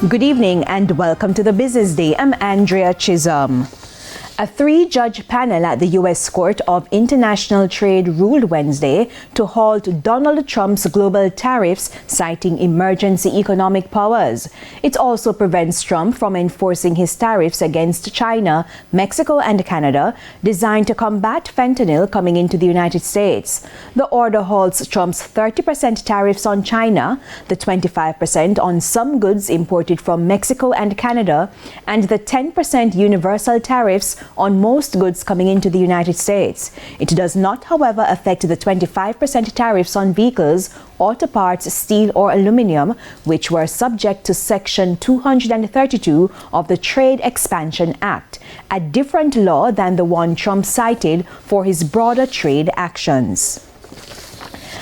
Good evening and welcome to the Business Day. I'm Andrea Chisholm. A three-judge panel at the U.S. Court of International Trade ruled Wednesday to halt Donald Trump's global tariffs, citing emergency economic powers. It also prevents Trump from enforcing his tariffs against China, Mexico, and Canada, designed to combat fentanyl coming into the United States. The order halts Trump's 30% tariffs on China, the 25% on some goods imported from Mexico and Canada, and the 10% universal tariffs on most goods coming into the United States. It does not, however, affect the 25% tariffs on vehicles, auto parts, steel or aluminum, which were subject to Section 232 of the Trade Expansion Act, a different law than the one Trump cited for his broader trade actions.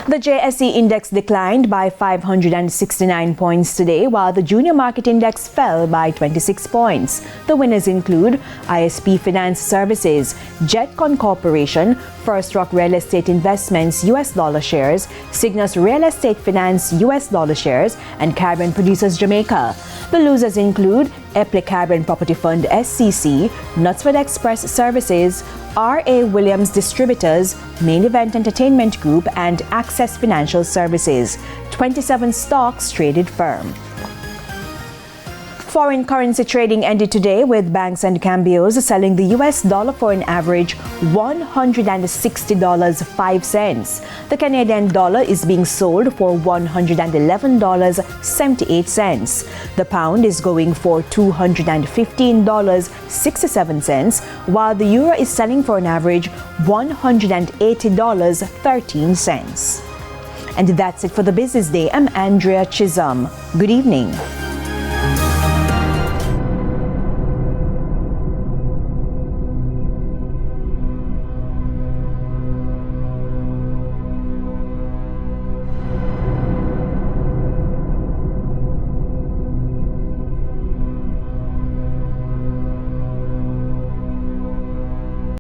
The JSE index declined by 569 points today, while the junior market index fell by 26 points. The winners include ISP Finance Services, Jetcon Corporation, First Rock Real Estate Investments US dollar shares, Cygnus Real Estate Finance US dollar shares, and Caribbean Producers Jamaica. The losers include Epley Caribbean Property Fund SCC, Knutsford Express Services, R.A. Williams Distributors, Main Event Entertainment Group, and Access Financial Services. 27 stocks traded firm. Foreign currency trading ended today with banks and cambios selling the US dollar for an average $160.05. The Canadian dollar is being sold for $111.78. The pound is going for $215.67, while the euro is selling for an average $180.13. And that's it for the Business Day. I'm Andrea Chisholm. Good evening.